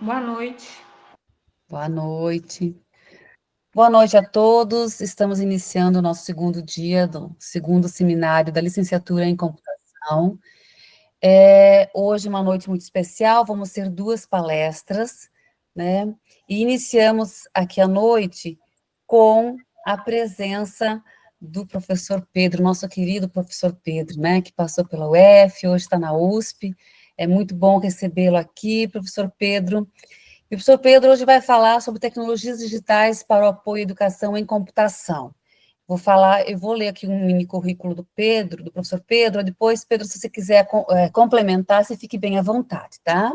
Boa noite. Boa noite. Boa noite a todos. Estamos iniciando o nosso segundo dia do segundo seminário da licenciatura em computação. Hoje uma noite muito especial, vamos ter duas palestras, né? E iniciamos aqui à noite com a presença do professor Pedro, nosso querido professor Pedro, né? Que passou pela UF, hoje está na USP. É muito bom recebê-lo aqui, professor Pedro. E o professor Pedro hoje vai falar sobre tecnologias digitais para o apoio à educação em computação. Eu vou ler aqui um mini currículo do Pedro, do professor Pedro, depois, Pedro, se você quiser complementar, você fique bem à vontade, tá?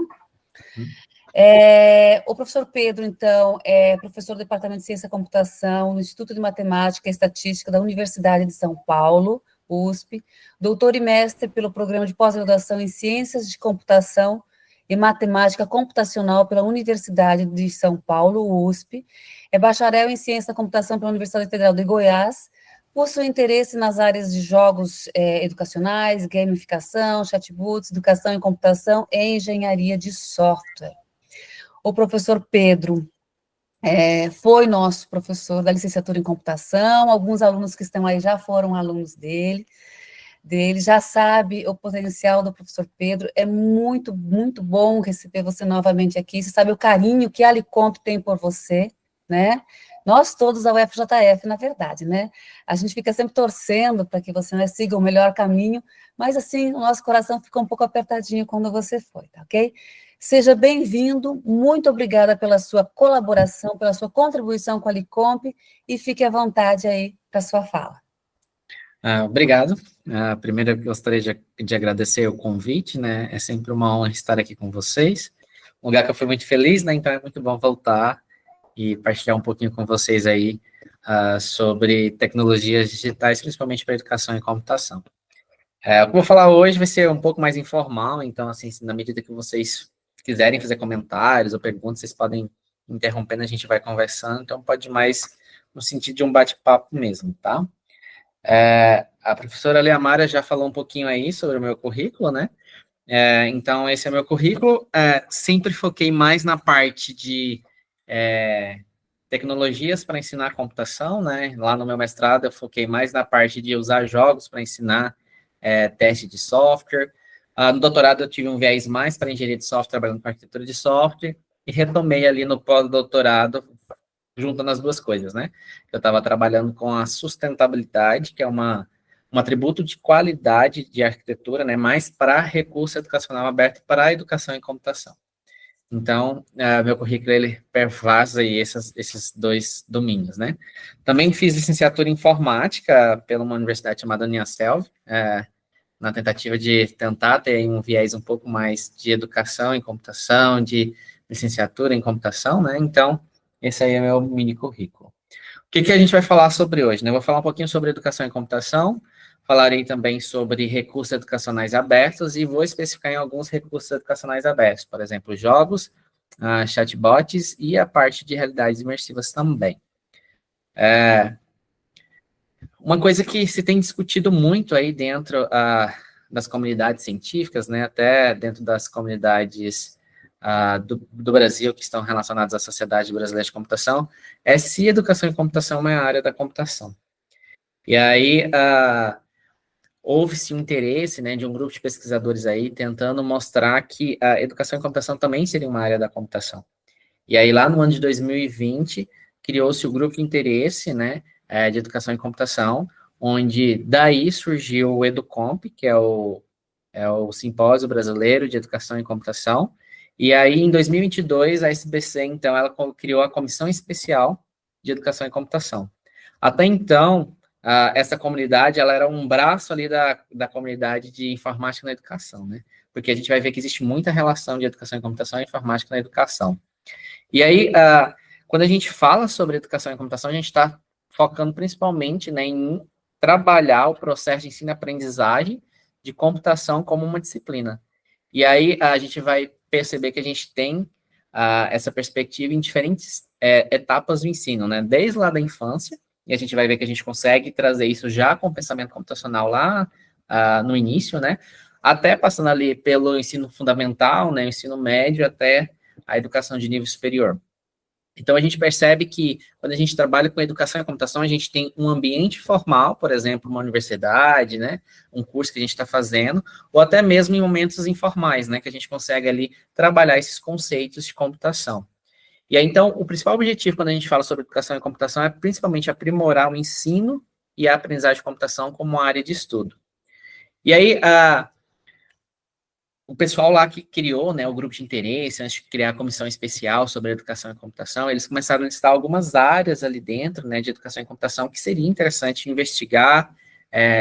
O professor Pedro, então, é professor do Departamento de Ciência e Computação no Instituto de Matemática e Estatística da Universidade de São Paulo, USP, doutor e mestre pelo Programa de Pós-Graduação em Ciências de Computação e Matemática Computacional pela Universidade de São Paulo, USP, é bacharel em Ciência da Computação pela Universidade Federal de Goiás, possui interesse nas áreas de jogos educacionais, gamificação, chatbots, educação em computação e engenharia de software. O professor Pedro foi nosso professor da licenciatura em computação, alguns alunos que estão aí já foram alunos dele, já sabe o potencial do professor Pedro, é muito, muito bom receber você novamente aqui, você sabe o carinho que a Alicomp tem por você, né? Nós todos a UFJF, na verdade, né? A gente fica sempre torcendo para que você siga o melhor caminho, mas assim, o nosso coração ficou um pouco apertadinho quando você foi, tá ok? Seja bem-vindo, muito obrigada pela sua colaboração, pela sua contribuição com a Alicomp, e fique à vontade aí para a sua fala. Obrigado. Primeiro, eu gostaria de agradecer o convite, né? É sempre uma honra estar aqui com vocês. Um lugar que eu fui muito feliz, né? Então é muito bom voltar e partilhar um pouquinho com vocês aí sobre tecnologias digitais, principalmente para educação e computação. O que eu vou falar hoje vai ser um pouco mais informal, então, assim, na medida que vocês quiserem fazer comentários ou perguntas, vocês podem ir interrompendo, a gente vai conversando, então pode ir mais no sentido de um bate-papo mesmo, tá? A professora Leamara já falou um pouquinho aí sobre o meu currículo, né? Então, esse é meu currículo. Sempre foquei mais na parte de tecnologias para ensinar computação, né? Lá no meu mestrado, eu foquei mais na parte de usar jogos para ensinar teste de software. No doutorado, eu tive um viés mais para engenharia de software, trabalhando com arquitetura de software, e retomei ali no pós-doutorado, juntando as duas coisas, né? Eu estava trabalhando com a sustentabilidade, que é um atributo de qualidade de arquitetura, né? Mais para recurso educacional aberto para a educação em computação. Então, meu currículo, ele pervasa aí esses dois domínios, né? Também fiz licenciatura em informática pela uma universidade chamada Uniaselv, na tentativa de tentar ter um viés um pouco mais de educação em computação, de licenciatura em computação, né? Então, esse aí é meu mini currículo. O que a gente vai falar sobre hoje, né? Eu vou falar um pouquinho sobre educação em computação, falarei também sobre recursos educacionais abertos e vou especificar em alguns recursos educacionais abertos, por exemplo, jogos, chatbots e a parte de realidades imersivas também. Uma coisa que se tem discutido muito aí dentro das comunidades científicas, né, até dentro das comunidades do Brasil que estão relacionadas à Sociedade Brasileira de Computação, é se educação em computação é uma área da computação. E aí, houve-se um interesse, né, de um grupo de pesquisadores aí tentando mostrar que a educação em computação também seria uma área da computação. E aí, lá no ano de 2020, criou-se o grupo de interesse, né, de educação em computação, onde daí surgiu o EduComp, que é o Simpósio Brasileiro de Educação em Computação, e aí, em 2022, a SBC, então, ela criou a Comissão Especial de Educação em Computação. Até então, essa comunidade, ela era um braço ali da comunidade de informática na educação, né? Porque a gente vai ver que existe muita relação de educação em computação e informática na educação. E aí, quando a gente fala sobre educação em computação, a gente está focando principalmente, né, em trabalhar o processo de ensino e aprendizagem de computação como uma disciplina. E aí a gente vai perceber que a gente tem essa perspectiva em diferentes etapas do ensino, né? Desde lá da infância, e a gente vai ver que a gente consegue trazer isso já com o pensamento computacional lá no início, né? Até passando ali pelo ensino fundamental, né? O ensino médio, até à educação de nível superior. Então, a gente percebe que, quando a gente trabalha com educação e computação, a gente tem um ambiente formal, por exemplo, uma universidade, né, um curso que a gente está fazendo, ou até mesmo em momentos informais, né, que a gente consegue ali trabalhar esses conceitos de computação. E aí, então, o principal objetivo, quando a gente fala sobre educação e computação, é principalmente aprimorar o ensino e a aprendizagem de computação como área de estudo. E aí, o pessoal lá que criou, né, o grupo de interesse, antes de criar a comissão especial sobre educação e computação, eles começaram a listar algumas áreas ali dentro, né, de educação e computação, que seria interessante investigar,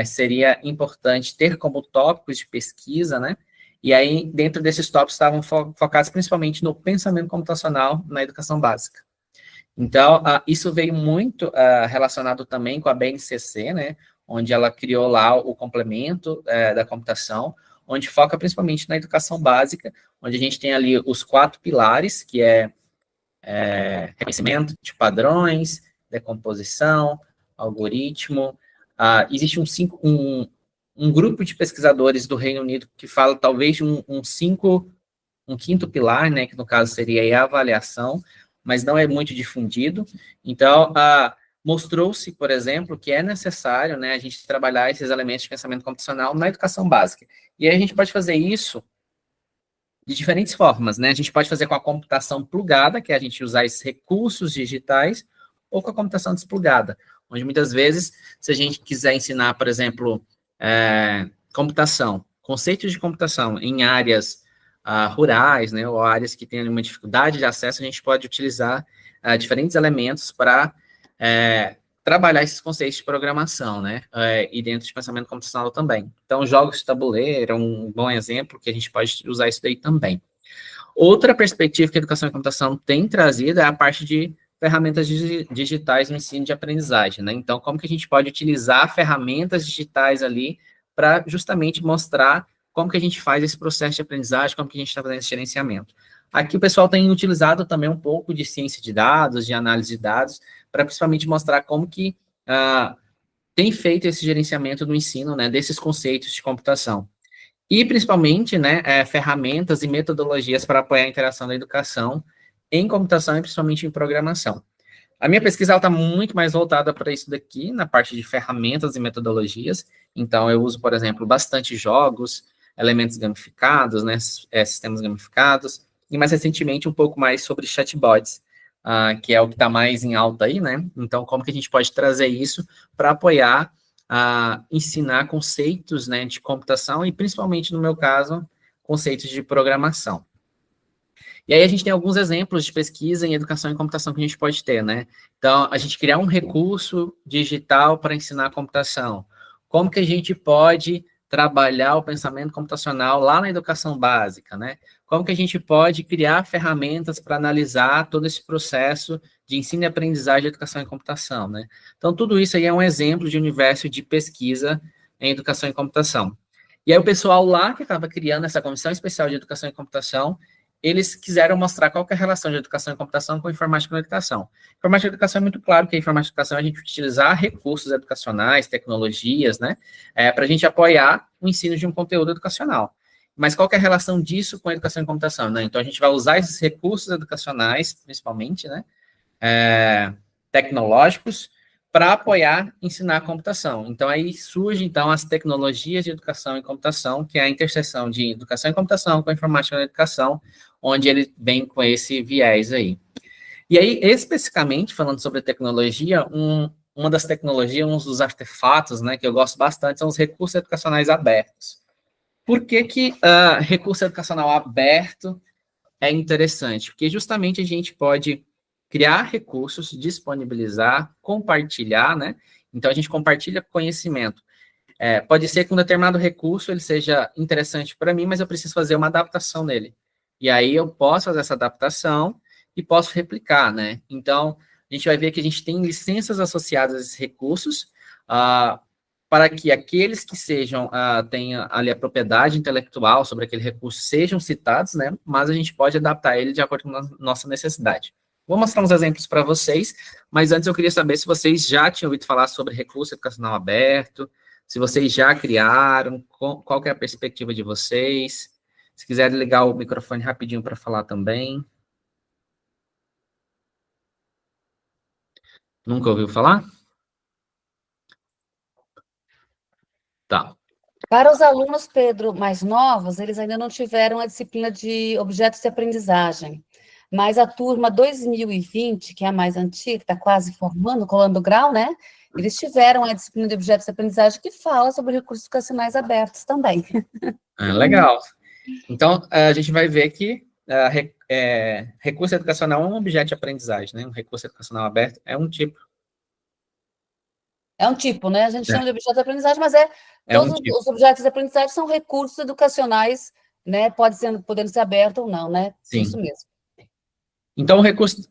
seria importante ter como tópicos de pesquisa, né, e aí, dentro desses tópicos, estavam focados principalmente no pensamento computacional na educação básica. Então, isso veio muito relacionado também com a BNCC, né, onde ela criou lá o complemento da computação, onde foca principalmente na educação básica, onde a gente tem ali os 4 pilares, que reconhecimento de padrões, decomposição, algoritmo. Existe um grupo de pesquisadores do Reino Unido que fala talvez de um quinto pilar, né, que no caso seria a avaliação, mas não é muito difundido. Então, mostrou-se, por exemplo, que é necessário, né, a gente trabalhar esses elementos de pensamento computacional na educação básica. E aí a gente pode fazer isso de diferentes formas, né? A gente pode fazer com a computação plugada, que é a gente usar esses recursos digitais, ou com a computação desplugada, onde muitas vezes, se a gente quiser ensinar, por exemplo, computação, conceitos de computação em áreas rurais, né, ou áreas que têm uma dificuldade de acesso, a gente pode utilizar diferentes elementos para trabalhar esses conceitos de programação, né, e dentro de pensamento computacional também. Então, jogos de tabuleiro é um bom exemplo que a gente pode usar isso daí também. Outra perspectiva que a educação e computação tem trazido é a parte de ferramentas digitais no ensino de aprendizagem, né? Então, como que a gente pode utilizar ferramentas digitais ali para justamente mostrar como que a gente faz esse processo de aprendizagem, como que a gente está fazendo esse gerenciamento. Aqui o pessoal tem utilizado também um pouco de ciência de dados, de análise de dados, para principalmente mostrar como que tem feito esse gerenciamento do ensino, né, desses conceitos de computação. E, principalmente, né, ferramentas e metodologias para apoiar a interação da educação em computação e principalmente em programação. A minha pesquisa está muito mais voltada para isso daqui, na parte de ferramentas e metodologias. Então, eu uso, por exemplo, bastante jogos, elementos gamificados, né, sistemas gamificados, e mais recentemente um pouco mais sobre chatbots, que é o que está mais em alta aí, né? Então, como que a gente pode trazer isso para apoiar ensinar conceitos, né, de computação e, principalmente, no meu caso, conceitos de programação. E aí a gente tem alguns exemplos de pesquisa em educação e computação que a gente pode ter, né? Então, a gente criar um recurso digital para ensinar computação. Como que a gente pode trabalhar o pensamento computacional lá na educação básica, né? Como que a gente pode criar ferramentas para analisar todo esse processo de ensino e aprendizagem de educação e computação, né? Então, tudo isso aí é um exemplo de universo de pesquisa em educação e computação. E aí o pessoal lá que estava criando essa comissão especial de educação e computação, eles quiseram mostrar qual que é a relação de educação e computação com informática na educação. Informática e educação é muito claro que a informática e educação é a gente utilizar recursos educacionais, tecnologias, né, para a gente apoiar o ensino de um conteúdo educacional. Mas qual que é a relação disso com a educação e computação, né? Então, a gente vai usar esses recursos educacionais, principalmente, né, tecnológicos, para apoiar ensinar a computação. Então, aí surge, então, as tecnologias de educação e computação, que é a interseção de educação e computação com a informática na educação, onde ele vem com esse viés aí. E aí, especificamente, falando sobre tecnologia, uma das tecnologias, um dos artefatos, né, que eu gosto bastante, são os recursos educacionais abertos. Por que recurso educacional aberto é interessante? Porque justamente a gente pode criar recursos, disponibilizar, compartilhar, né? Então, a gente compartilha conhecimento. Pode ser que um determinado recurso ele seja interessante para mim, mas eu preciso fazer uma adaptação nele. E aí eu posso fazer essa adaptação e posso replicar, né? Então, a gente vai ver que a gente tem licenças associadas a esses recursos, para que aqueles que tenham ali a propriedade intelectual sobre aquele recurso sejam citados, né? Mas a gente pode adaptar ele de acordo com a nossa necessidade. Vou mostrar uns exemplos para vocês, mas antes eu queria saber se vocês já tinham ouvido falar sobre recurso educacional aberto, se vocês já criaram, qual que é a perspectiva de vocês. Se quiserem ligar o microfone rapidinho para falar também. Nunca ouviu falar? Tá. Para os alunos, Pedro, mais novos, eles ainda não tiveram a disciplina de objetos de aprendizagem. Mas a turma 2020, que é a mais antiga, que está quase formando, colando grau, né? Eles tiveram a disciplina de objetos de aprendizagem que fala sobre recursos educacionais abertos também. Legal. Então, a gente vai ver que recurso educacional é um objeto de aprendizagem, né? Um recurso educacional aberto é um tipo. É um tipo, né? A gente chama É, de objeto de aprendizagem, mas é um todos tipo, os objetos de aprendizagem são recursos educacionais, né? Podendo ser aberto ou não, né? Isso sim. mesmo. Então, o recurso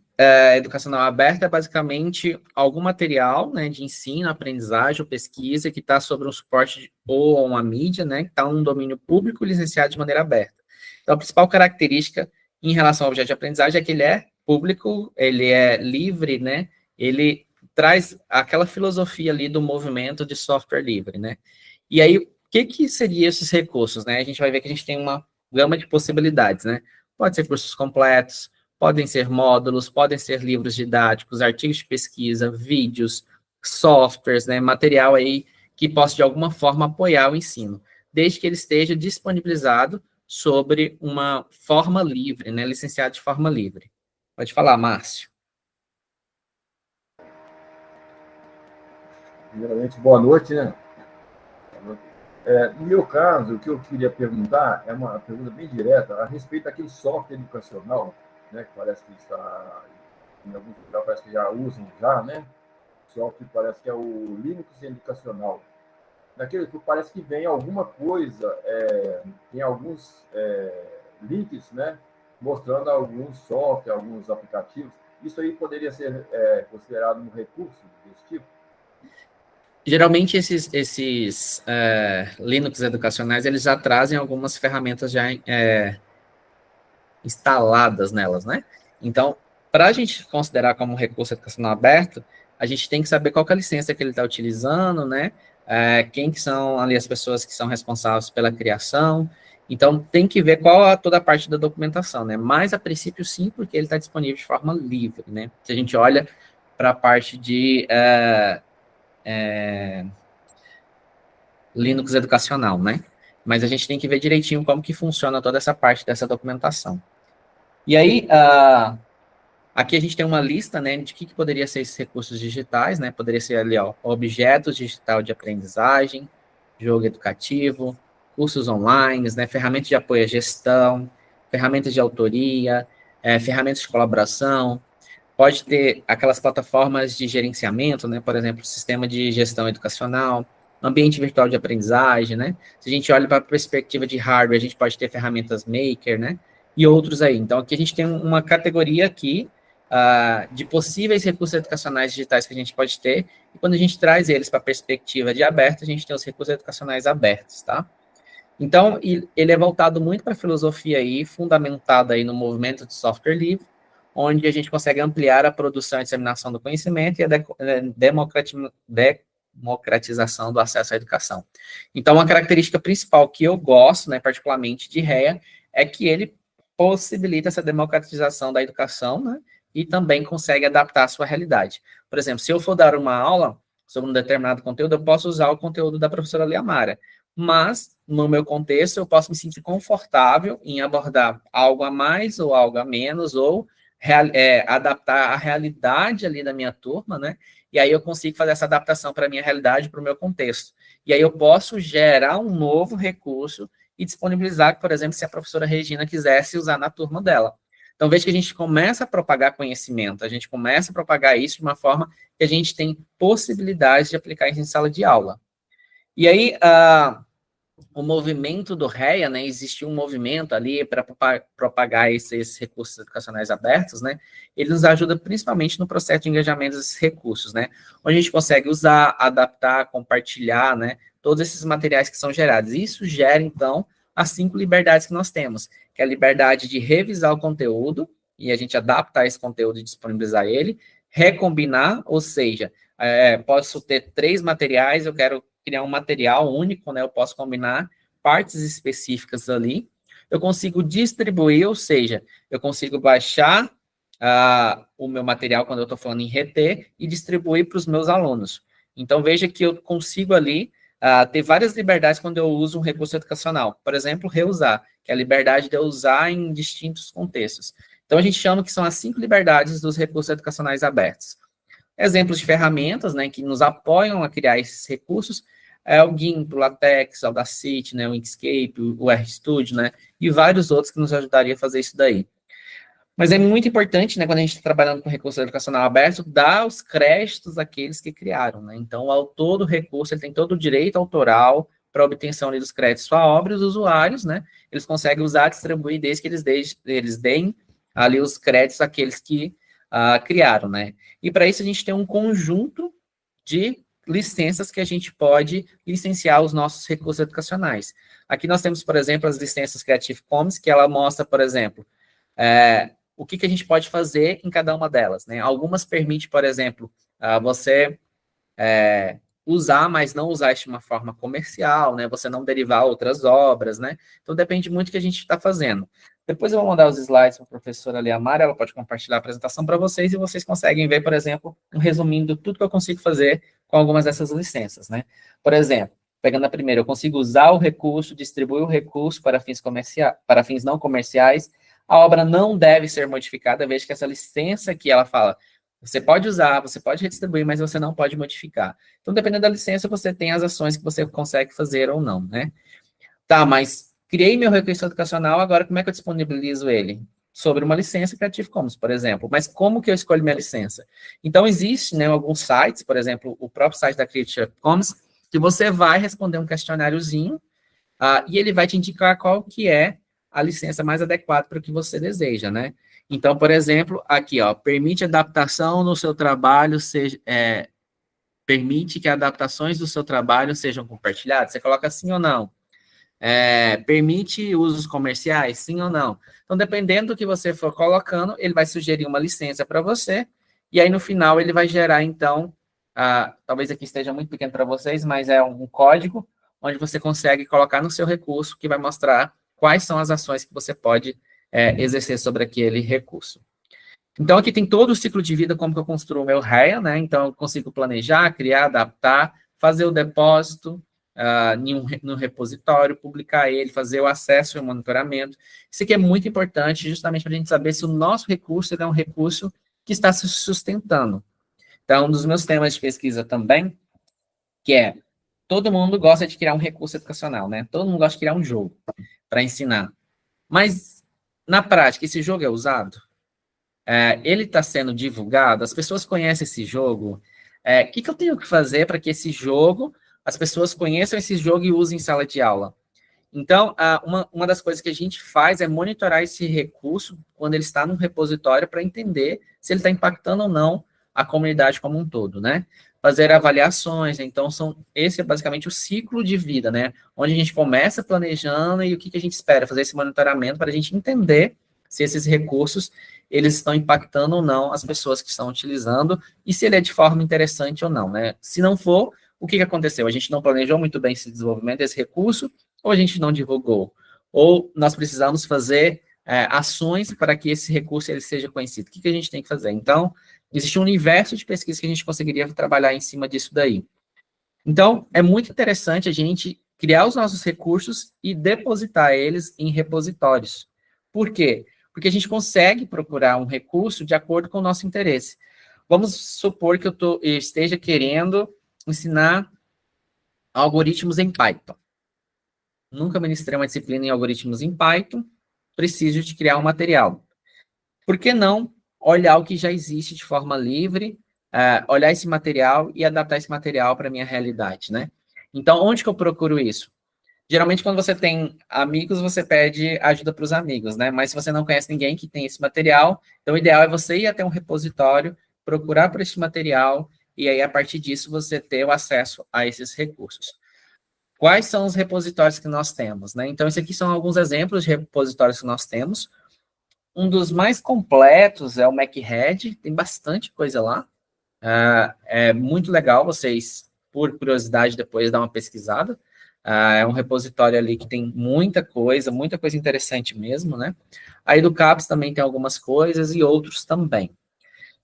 educacional aberto é basicamente algum material, né, de ensino, aprendizagem ou pesquisa que está sobre um suporte ou uma mídia, né, que está num domínio público licenciado de maneira aberta. Então, a principal característica em relação ao objeto de aprendizagem é que ele é público, ele é livre, né, ele traz aquela filosofia ali do movimento de software livre, né. E aí, o que seriam esses recursos, né? A gente vai ver que a gente tem uma gama de possibilidades, né. Pode ser cursos completos, podem ser módulos, podem ser livros didáticos, artigos de pesquisa, vídeos, softwares, né, material aí que possa de alguma forma apoiar o ensino, desde que ele esteja disponibilizado sobre uma forma livre, né, licenciado de forma livre. Pode falar, Márcio. Primeiramente, boa noite, né? No meu caso, o que eu queria perguntar é uma pergunta bem direta a respeito daquele software educacional, né? Que parece que está em alguns lugares, parece que já usam já, né? Software parece que é o Linux Educacional. Naquele que parece que vem alguma coisa, tem alguns links, né? Mostrando alguns softwares, alguns aplicativos. Isso aí poderia ser considerado um recurso desse tipo? Geralmente, esses Linux educacionais, eles já trazem algumas ferramentas já instaladas nelas, né? Então, para a gente considerar como recurso educacional aberto, a gente tem que saber qual que é a licença que ele está utilizando, né? Quem que são ali as pessoas que são responsáveis pela criação. Então, tem que ver toda a parte da documentação, né? Mas, a princípio, sim, porque ele está disponível de forma livre, né? Se a gente olha para a parte de Linux educacional, né? Mas a gente tem que ver direitinho como que funciona toda essa parte dessa documentação. E aí, aqui a gente tem uma lista, né, de que poderia ser esses recursos digitais, né? Poderia ser ali, ó, objetos digital de aprendizagem, jogo educativo, cursos online, né, ferramentas de apoio à gestão, ferramentas de autoria, ferramentas de colaboração, pode ter aquelas plataformas de gerenciamento, né? Por exemplo, sistema de gestão educacional, ambiente virtual de aprendizagem, né? Se a gente olha para a perspectiva de hardware, a gente pode ter ferramentas maker, né? E outros aí. Então, aqui a gente tem uma categoria aqui de possíveis recursos educacionais digitais que a gente pode ter, e quando a gente traz eles para a perspectiva de aberto, a gente tem os recursos educacionais abertos, tá? Então, ele é voltado muito para a filosofia aí, fundamentado aí no movimento de software livre, onde a gente consegue ampliar a produção e disseminação do conhecimento e a democratização do acesso à educação. Então, uma característica principal que eu gosto, né, particularmente de REA, é que ele possibilita essa democratização da educação, né, e também consegue adaptar à sua realidade. Por exemplo, se eu for dar uma aula sobre um determinado conteúdo, eu posso usar o conteúdo da professora Liamara, mas, no meu contexto, eu posso me sentir confortável em abordar algo a mais ou algo a menos, ou adaptar a realidade ali da minha turma, né? E aí eu consigo fazer essa adaptação para a minha realidade, para o meu contexto. E aí eu posso gerar um novo recurso e disponibilizar, por exemplo, se a professora Regina quisesse usar na turma dela. Então, veja que a gente começa a propagar conhecimento, a gente começa a propagar isso de uma forma que a gente tem possibilidades de aplicar isso em sala de aula. E aí, o movimento do REA, né, existiu um movimento ali para propagar esses recursos educacionais abertos, né, ele nos ajuda principalmente no processo de engajamento desses recursos, né, onde a gente consegue usar, adaptar, compartilhar, né, todos esses materiais que são gerados. Isso gera, então, as 5 liberdades que nós temos, que é a liberdade de revisar o conteúdo, e a gente adaptar esse conteúdo e disponibilizar ele, recombinar, ou seja, posso ter 3 materiais, eu quero criar um material único, né? Eu posso combinar partes específicas ali. Eu consigo distribuir, ou seja, eu consigo baixar o meu material, quando eu estou falando em reter, e distribuir para os meus alunos. Então, veja que eu consigo ali ter várias liberdades quando eu uso um recurso educacional. Por exemplo, reusar, que é a liberdade de eu usar em distintos contextos. Então, a gente chama que são as 5 liberdades dos recursos educacionais abertos. Exemplos de ferramentas, né, que nos apoiam a criar esses recursos é o GIMP, o LaTeX, o Audacity, né, o Inkscape, o RStudio, né, e vários outros que nos ajudariam a fazer isso daí. Mas é muito importante, né, quando a gente está trabalhando com recurso educacional aberto, dar os créditos àqueles que criaram, né? Então, o autor do recurso, ele tem todo o direito autoral para obtenção ali dos créditos de sua obra, e os usuários, né, eles conseguem usar, distribuir, desde que eles deem ali os créditos àqueles que criaram, né? E para isso a gente tem um conjunto de licenças que a gente pode licenciar os nossos recursos educacionais. Aqui nós temos, por exemplo, as licenças Creative Commons, que ela mostra, por exemplo, o que a gente pode fazer em cada uma delas, né? Algumas permitem, por exemplo, você usar, mas não usar de uma forma comercial, né? Você não derivar outras obras, né? Então, depende muito do que a gente está fazendo. Depois eu vou mandar os slides para a professora Liamara, ela pode compartilhar a apresentação para vocês, e vocês conseguem ver, por exemplo, um resumindo tudo que eu consigo fazer com algumas dessas licenças, né? Por exemplo, pegando a primeira, eu consigo usar o recurso, distribuir o recurso para fins não comerciais. A obra não deve ser modificada, veja que essa licença que ela fala, você pode usar, você pode redistribuir, mas você não pode modificar. Então, dependendo da licença, você tem as ações que você consegue fazer ou não, né? Tá, mas criei meu recurso educacional, agora como é que eu disponibilizo ele? Sobre uma licença Creative Commons, por exemplo. Mas como que eu escolho minha licença? Então, existe, né, alguns sites, por exemplo, o próprio site da Creative Commons, que você vai responder um questionáriozinho, e ele vai te indicar qual que é a licença mais adequada para o que você deseja, né? Então, por exemplo, aqui, ó, permite adaptação no seu trabalho, permite que adaptações do seu trabalho sejam compartilhadas. Você coloca sim ou não. Permite usos comerciais, sim ou não. Então, dependendo do que você for colocando, ele vai sugerir uma licença para você, e aí no final ele vai gerar, então, talvez aqui esteja muito pequeno para vocês, mas é um código onde você consegue colocar no seu recurso, que vai mostrar quais são as ações que você pode exercer sobre aquele recurso. Então, aqui tem todo o ciclo de vida, como que eu construo o meu REA, né? Então, eu consigo planejar, criar, adaptar, fazer o depósito no repositório, publicar ele, fazer o acesso e o monitoramento. Isso aqui é muito importante, justamente para a gente saber se o nosso recurso é um recurso que está se sustentando. Então, um dos meus temas de pesquisa também, que é, todo mundo gosta de criar um recurso educacional, né? Todo mundo gosta de criar um jogo para ensinar. Mas, na prática, esse jogo é usado? Ele está sendo divulgado? As pessoas conhecem esse jogo? O que eu tenho que fazer para que esse jogo, as pessoas conheçam esse jogo e usem em sala de aula? Então, uma das coisas que a gente faz é monitorar esse recurso quando ele está no repositório para entender se ele está impactando ou não a comunidade como um todo, né? Fazer avaliações, então, esse é basicamente o ciclo de vida, né? Onde a gente começa planejando e o que a gente espera, fazer esse monitoramento para a gente entender se esses recursos, eles estão impactando ou não as pessoas que estão utilizando e se ele é de forma interessante ou não, né? Se não for, o que aconteceu? A gente não planejou muito bem esse desenvolvimento desse recurso, ou a gente não divulgou, ou nós precisamos fazer ações para que esse recurso ele seja conhecido. O que a gente tem que fazer? Então, existe um universo de pesquisa que a gente conseguiria trabalhar em cima disso daí. Então, é muito interessante a gente criar os nossos recursos e depositar eles em repositórios. Por quê? Porque a gente consegue procurar um recurso de acordo com o nosso interesse. Vamos supor que eu esteja querendo ensinar algoritmos em Python. Nunca ministrei uma disciplina em algoritmos em Python, preciso de criar um material. Por que não olhar o que já existe de forma livre, olhar esse material e adaptar esse material para a minha realidade, né? Então, onde que eu procuro isso? Geralmente, quando você tem amigos, você pede ajuda para os amigos, né? Mas se você não conhece ninguém que tem esse material, então o ideal é você ir até um repositório, procurar por esse material, e aí, a partir disso, você ter o acesso a esses recursos. Quais são os repositórios que nós temos, né? Então, esses aqui são alguns exemplos de repositórios que nós temos. Um dos mais completos é o Machead, tem bastante coisa lá. É muito legal vocês, por curiosidade, depois dar uma pesquisada. É um repositório ali que tem muita coisa interessante mesmo, né? A Educaps também tem algumas coisas e outros também.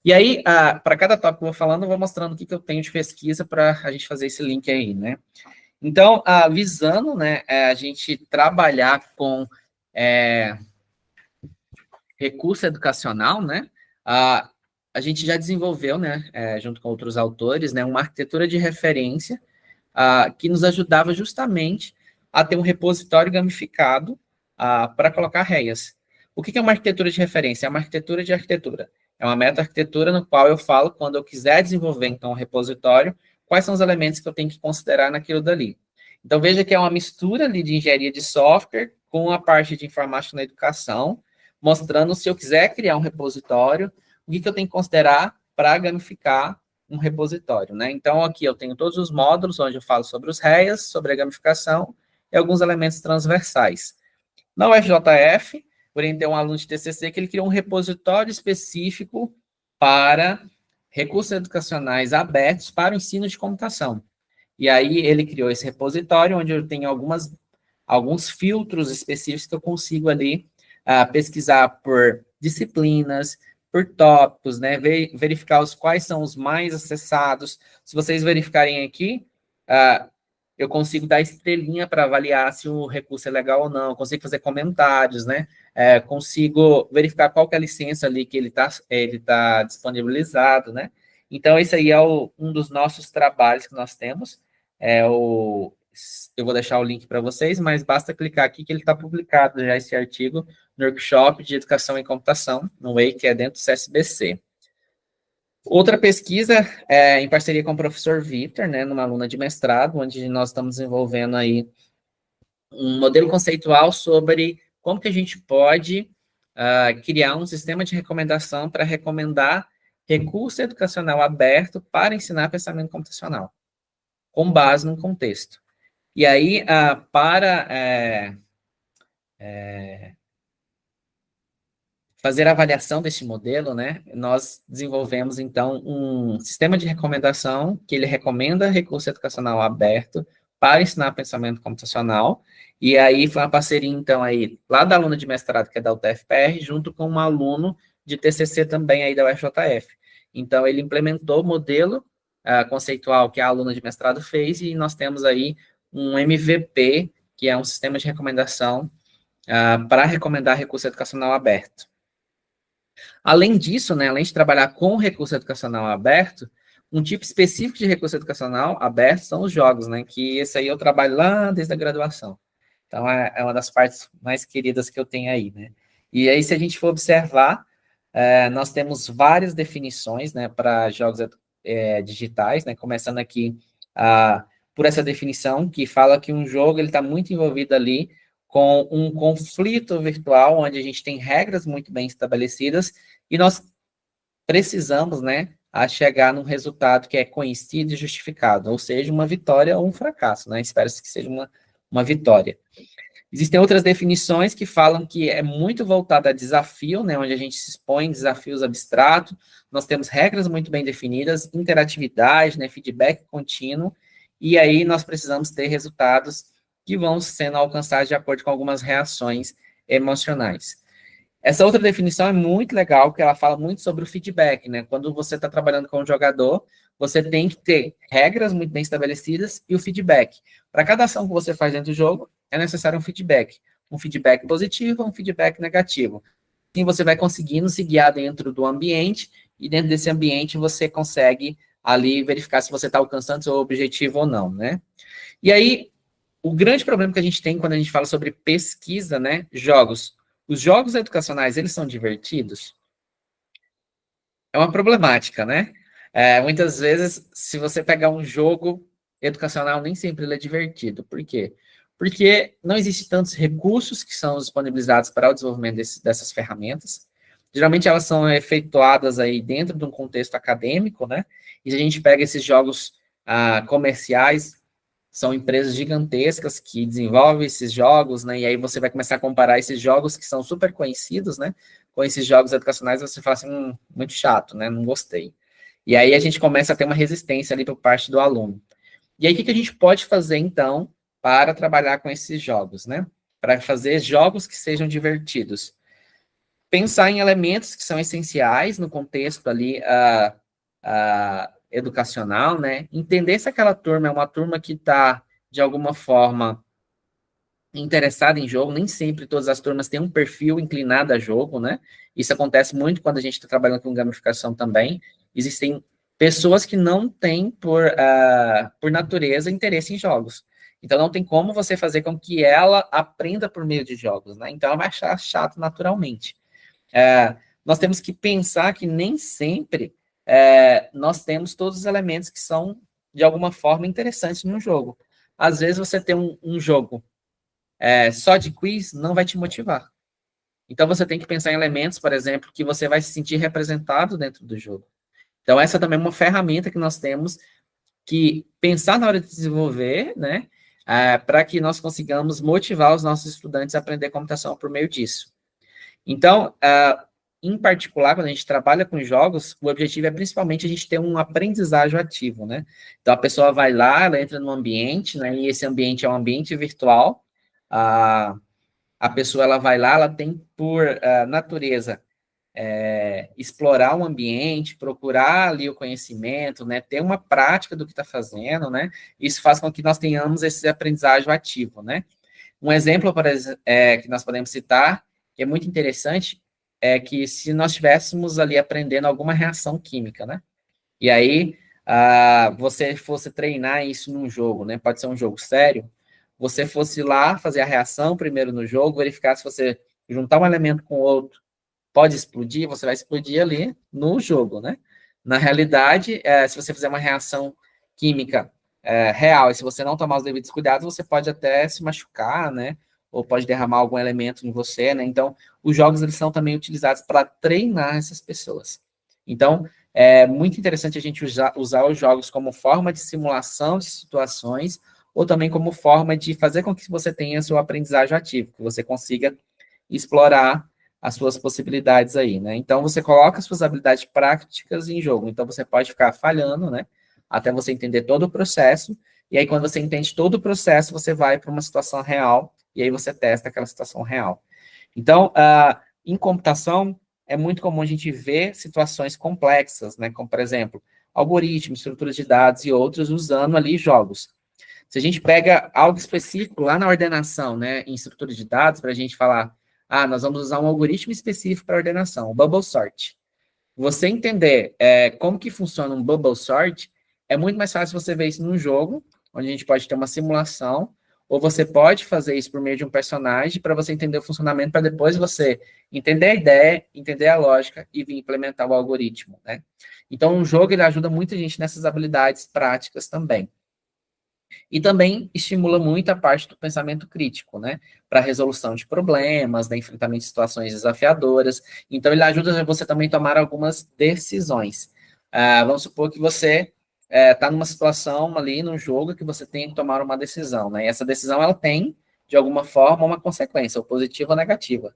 E aí, para cada tópico que eu vou falando, eu vou mostrando o que eu tenho de pesquisa para a gente fazer esse link aí, né? Então, visando, né, a gente trabalhar com recurso educacional, né, a gente já desenvolveu, né, junto com outros autores, né, uma arquitetura de referência que nos ajudava justamente a ter um repositório gamificado para colocar REIAs. O que é uma arquitetura de referência? É uma arquitetura de arquitetura. É uma meta-arquitetura no qual eu falo, quando eu quiser desenvolver, então, um repositório, quais são os elementos que eu tenho que considerar naquilo dali. Então, veja que é uma mistura ali de engenharia de software com a parte de informática na educação, mostrando se eu quiser criar um repositório, o que eu tenho que considerar para gamificar um repositório, né? Então, aqui eu tenho todos os módulos onde eu falo sobre os REAs, sobre a gamificação e alguns elementos transversais. Na UFJF, orientei um aluno de TCC que ele criou um repositório específico para recursos educacionais abertos para o ensino de computação. E aí ele criou esse repositório onde eu tenho alguns filtros específicos que eu consigo ali pesquisar por disciplinas, por tópicos, né? Verificar quais são os mais acessados. Se vocês verificarem aqui, eu consigo dar estrelinha para avaliar se o recurso é legal ou não, consigo fazer comentários, né? Consigo verificar qual que é a licença ali que ele tá disponibilizado, né? Então, esse aí é um dos nossos trabalhos que nós temos. Eu vou deixar o link para vocês, mas basta clicar aqui que ele está publicado já esse artigo no workshop de educação em computação, no WEI, que é dentro do CSBC. Outra pesquisa é em parceria com o professor Vitor, né, numa aluna de mestrado, onde nós estamos desenvolvendo aí um modelo conceitual sobre como que a gente pode criar um sistema de recomendação para recomendar recurso educacional aberto para ensinar pensamento computacional, com base no contexto. E aí, para fazer a avaliação deste modelo, né, nós desenvolvemos, então, um sistema de recomendação que ele recomenda recurso educacional aberto para ensinar pensamento computacional, e aí foi uma parceria, então, aí, lá da aluna de mestrado, que é da UTFPR, junto com um aluno de TCC também aí da UFJF. Então, ele implementou o modelo conceitual que a aluna de mestrado fez, e nós temos aí um MVP, que é um sistema de recomendação para recomendar recurso educacional aberto. Além disso, né, além de trabalhar com recurso educacional aberto, um tipo específico de recurso educacional aberto são os jogos, né, que esse aí eu trabalho lá desde a graduação. Então, é uma das partes mais queridas que eu tenho aí, né. E aí, se a gente for observar, nós temos várias definições, né, para jogos digitais, né, começando aqui por essa definição, que fala que um jogo está muito envolvido ali com um conflito virtual, onde a gente tem regras muito bem estabelecidas, e nós precisamos, né, chegar num resultado que é conhecido e justificado, ou seja, uma vitória ou um fracasso, né, espera-se que seja uma vitória. Existem outras definições que falam que é muito voltado a desafio, né, onde a gente se expõe em desafios abstratos, nós temos regras muito bem definidas, interatividade, né, feedback contínuo, e aí nós precisamos ter resultados que vão sendo alcançados de acordo com algumas reações emocionais. Essa outra definição é muito legal, porque ela fala muito sobre o feedback, né? Quando você está trabalhando com um jogador, você tem que ter regras muito bem estabelecidas e o feedback. Para cada ação que você faz dentro do jogo, é necessário um feedback positivo, um feedback negativo. Assim você vai conseguindo se guiar dentro do ambiente, e dentro desse ambiente você consegue ali verificar se você está alcançando seu objetivo ou não, né? E aí, o grande problema que a gente tem quando a gente fala sobre pesquisa, né, jogos. Os jogos educacionais, eles são divertidos? É uma problemática, né? Muitas vezes, se você pegar um jogo educacional, nem sempre ele é divertido. Por quê? Porque não existem tantos recursos que são disponibilizados para o desenvolvimento dessas ferramentas. Geralmente, elas são efetuadas aí dentro de um contexto acadêmico, né? E a gente pega esses jogos comerciais, são empresas gigantescas que desenvolvem esses jogos, né, e aí você vai começar a comparar esses jogos que são super conhecidos, né, com esses jogos educacionais, você fala assim, muito chato, né, não gostei. E aí a gente começa a ter uma resistência ali por parte do aluno. E aí o que a gente pode fazer, então, para trabalhar com esses jogos, né? Para fazer jogos que sejam divertidos. Pensar em elementos que são essenciais no contexto ali educacional, né? Entender se aquela turma é uma turma que está, de alguma forma, interessada em jogo. Nem sempre todas as turmas têm um perfil inclinado a jogo, né? Isso acontece muito quando a gente está trabalhando com gamificação também. Existem pessoas que não têm, por natureza, interesse em jogos. Então, não tem como você fazer com que ela aprenda por meio de jogos, né? Então, ela vai achar chato naturalmente. Nós temos que pensar que nem sempre nós temos todos os elementos que são, de alguma forma, interessantes no jogo. Às vezes, você tem um jogo só de quiz, não vai te motivar. Então, você tem que pensar em elementos, por exemplo, que você vai se sentir representado dentro do jogo. Então, essa também é uma ferramenta que nós temos que pensar na hora de desenvolver, né, para que nós consigamos motivar os nossos estudantes a aprender computação por meio disso. Então, em particular, quando a gente trabalha com jogos, o objetivo é principalmente a gente ter um aprendizagem ativo, né? Então, a pessoa vai lá, ela entra num ambiente, né, e esse ambiente é um ambiente virtual. A pessoa, ela vai lá, ela tem por natureza explorar o ambiente, procurar ali o conhecimento, né, ter uma prática do que está fazendo, né, isso faz com que nós tenhamos esse aprendizagem ativo, né. Um exemplo que nós podemos citar, que é muito interessante, é que se nós estivéssemos ali aprendendo alguma reação química, né, e aí você fosse treinar isso num jogo, né, pode ser um jogo sério, você fosse lá fazer a reação primeiro no jogo, verificar se você juntar um elemento com outro, pode explodir, você vai explodir ali no jogo, né? Na realidade, se você fizer uma reação química real, e se você não tomar os devidos cuidados, você pode até se machucar, né? Ou pode derramar algum elemento em você, né? Então, os jogos, eles são também utilizados para treinar essas pessoas. Então, é muito interessante a gente usar os jogos como forma de simulação de situações, ou também como forma de fazer com que você tenha seu aprendizagem ativo, que você consiga explorar as suas possibilidades aí, né? Então, você coloca as suas habilidades práticas em jogo. Então, você pode ficar falhando, né? Até você entender todo o processo. E aí, quando você entende todo o processo, você vai para uma situação real. E aí, você testa aquela situação real. Então, em computação, é muito comum a gente ver situações complexas, né? Como, por exemplo, algoritmos, estruturas de dados e outros usando ali jogos. Se a gente pega algo específico lá na ordenação, né? Em estrutura de dados, para a gente falar nós vamos usar um algoritmo específico para ordenação, o bubble sort. Você entender como que funciona um bubble sort, é muito mais fácil você ver isso num jogo, onde a gente pode ter uma simulação, ou você pode fazer isso por meio de um personagem para você entender o funcionamento, para depois você entender a ideia, entender a lógica e vir implementar o algoritmo, né? Então, um jogo, ele ajuda muita gente nessas habilidades práticas também. E também estimula muito a parte do pensamento crítico, né? Para resolução de problemas, né? Enfrentamento de situações desafiadoras. Então, ele ajuda você também a tomar algumas decisões. Vamos supor que você está numa situação ali no jogo que você tem que tomar uma decisão, né? E essa decisão, ela tem, de alguma forma, uma consequência, ou positiva ou negativa.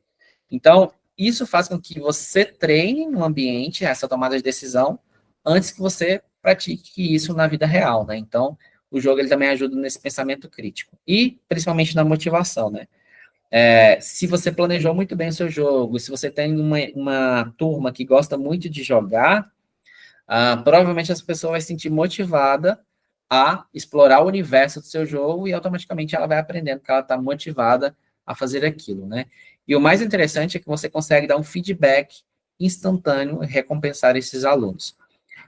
Então, isso faz com que você treine no ambiente essa tomada de decisão antes que você pratique isso na vida real, né? Então, o jogo, ele também ajuda nesse pensamento crítico. E, principalmente, na motivação, né? Se você planejou muito bem o seu jogo, se você tem uma turma que gosta muito de jogar, provavelmente essa pessoa vai se sentir motivada a explorar o universo do seu jogo e, automaticamente, ela vai aprendendo que ela está motivada a fazer aquilo, né? E o mais interessante é que você consegue dar um feedback instantâneo e recompensar esses alunos.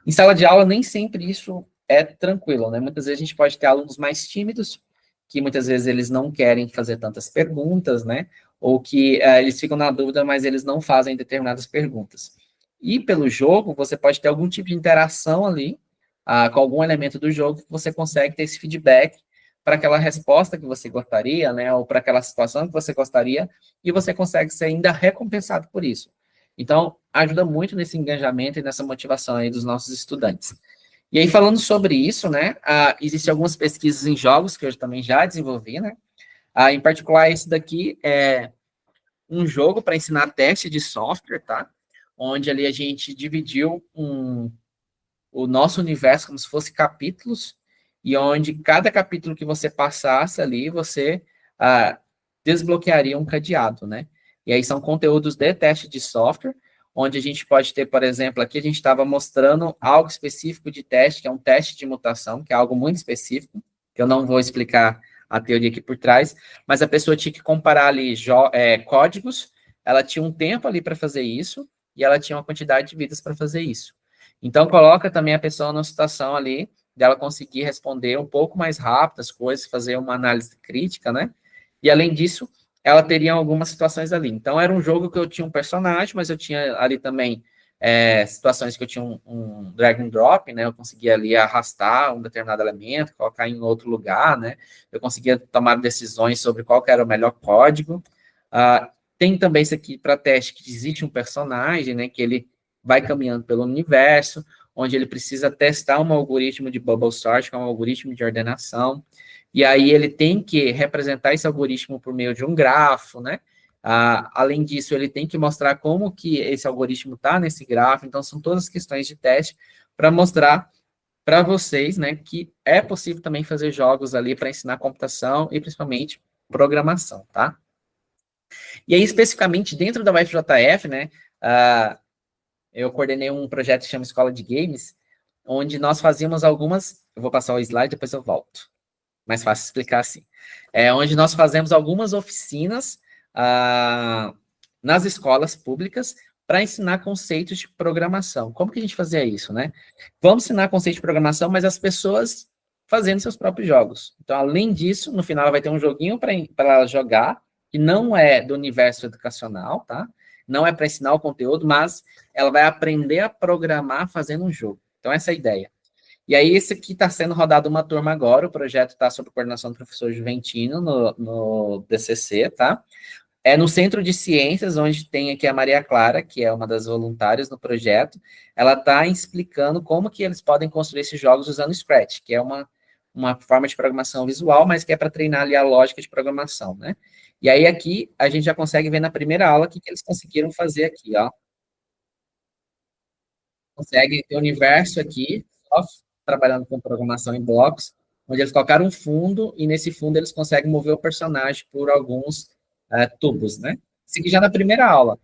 Em sala de aula, nem sempre isso é tranquilo, né? Muitas vezes a gente pode ter alunos mais tímidos, que muitas vezes eles não querem fazer tantas perguntas, né? Ou que eles ficam na dúvida, mas eles não fazem determinadas perguntas. E pelo jogo, você pode ter algum tipo de interação ali, com algum elemento do jogo, que você consegue ter esse feedback para aquela resposta que você gostaria, né? Ou para aquela situação que você gostaria, e você consegue ser ainda recompensado por isso. Então, ajuda muito nesse engajamento e nessa motivação aí dos nossos estudantes. E aí, falando sobre isso, né, existem algumas pesquisas em jogos que eu também já desenvolvi, né, em particular esse daqui é um jogo para ensinar teste de software, tá, onde ali a gente dividiu o nosso universo como se fosse capítulos, e onde cada capítulo que você passasse ali, você desbloquearia um cadeado, né? E aí são conteúdos de teste de software, onde a gente pode ter, por exemplo, aqui a gente estava mostrando algo específico de teste, que é um teste de mutação, que é algo muito específico, que eu não vou explicar a teoria aqui por trás, mas a pessoa tinha que comparar ali códigos, ela tinha um tempo ali para fazer isso, e ela tinha uma quantidade de vidas para fazer isso. Então, coloca também a pessoa numa situação ali, dela conseguir responder um pouco mais rápido as coisas, fazer uma análise crítica, né? E, além disso, ela teria algumas situações ali. Então, era um jogo que eu tinha um personagem, mas eu tinha ali também situações que eu tinha um drag and drop, né? Eu conseguia ali arrastar um determinado elemento, colocar em outro lugar, né? Eu conseguia tomar decisões sobre qual que era o melhor código. Tem também isso aqui para teste, que existe um personagem, né? Que ele vai caminhando pelo universo, onde ele precisa testar um algoritmo de bubble sort, que é um algoritmo de ordenação, e aí ele tem que representar esse algoritmo por meio de um grafo, né? Além disso, ele tem que mostrar como que esse algoritmo está nesse grafo, então são todas questões de teste para mostrar para vocês, né, que é possível também fazer jogos ali para ensinar computação e principalmente programação, tá? E aí, especificamente, dentro da UFJF, né, eu coordenei um projeto que chama Escola de Games, onde nós fazíamos algumas... Eu vou passar o slide, depois eu volto. Mais fácil explicar assim. Onde nós fazemos algumas oficinas nas escolas públicas para ensinar conceitos de programação. Como que a gente fazia isso, né? Vamos ensinar conceitos de programação, mas as pessoas fazendo seus próprios jogos. Então, além disso, no final vai ter um joguinho para ela jogar, que não é do universo educacional, tá? Não é para ensinar o conteúdo, mas ela vai aprender a programar fazendo um jogo. Então, essa é a ideia. E aí, esse aqui está sendo rodado uma turma agora, o projeto está sob coordenação do professor Juventino, no DCC, tá? É no Centro de Ciências, onde tem aqui a Maria Clara, que é uma das voluntárias no projeto, ela está explicando como que eles podem construir esses jogos usando Scratch, que é uma forma de programação visual, mas que é para treinar ali a lógica de programação, né? E aí, aqui, a gente já consegue ver na primeira aula o que eles conseguiram fazer aqui, ó. Consegue ter o universo aqui, só trabalhando com programação em blocos, onde eles colocaram um fundo, e nesse fundo eles conseguem mover o personagem por alguns tubos, né? Isso aqui já na primeira aula.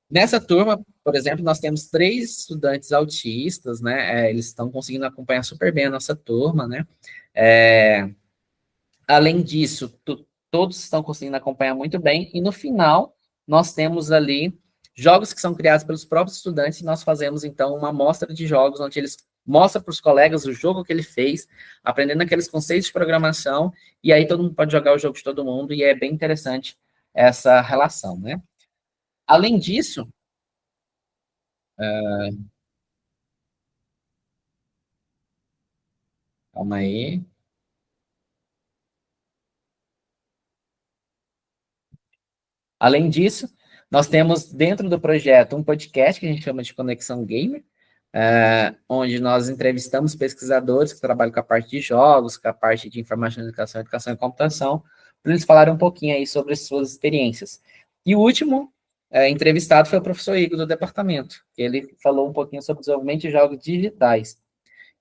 Nessa turma, por exemplo, nós temos 3 estudantes autistas, né? Eles estão conseguindo acompanhar super bem a nossa turma, né? Além disso, todos estão conseguindo acompanhar muito bem, e no final, nós temos ali jogos que são criados pelos próprios estudantes, e nós fazemos, então, uma amostra de jogos, onde eles mostram para os colegas o jogo que ele fez, aprendendo aqueles conceitos de programação, e aí todo mundo pode jogar o jogo de todo mundo, e é bem interessante essa relação, né? Além disso, calma aí. Além disso, nós temos dentro do projeto um podcast que a gente chama de Conexão Gamer, onde nós entrevistamos pesquisadores que trabalham com a parte de jogos, com a parte de informação, educação e computação, para eles falarem um pouquinho aí sobre as suas experiências. E o último entrevistado foi o professor Igor, do departamento, que ele falou um pouquinho sobre desenvolvimento de jogos digitais.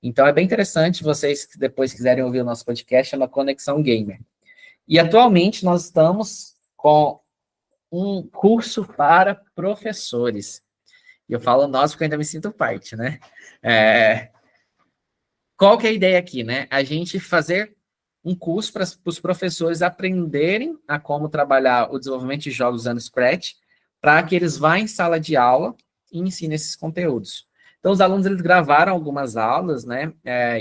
Então, é bem interessante, vocês que depois quiserem ouvir o nosso podcast, chama Conexão Gamer. E, atualmente, nós estamos com um curso para professores. E eu falo nós porque eu ainda me sinto parte, né? Qual que é a ideia aqui, né? A gente fazer um curso para os professores aprenderem a como trabalhar o desenvolvimento de jogos usando Scratch, para que eles vá em sala de aula e ensinem esses conteúdos. Então, os alunos, eles gravaram algumas aulas, né?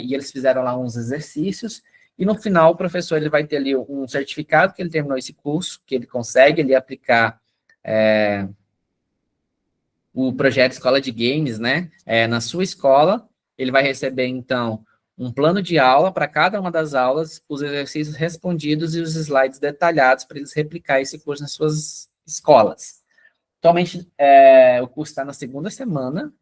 E eles fizeram lá uns exercícios, e no final o professor ele vai ter ali um certificado que ele terminou esse curso, que ele consegue ali aplicar o projeto Escola de Games, né, na sua escola. Ele vai receber, então, um plano de aula para cada uma das aulas, os exercícios respondidos e os slides detalhados para eles replicar esse curso nas suas escolas. Atualmente, o curso está na segunda semana.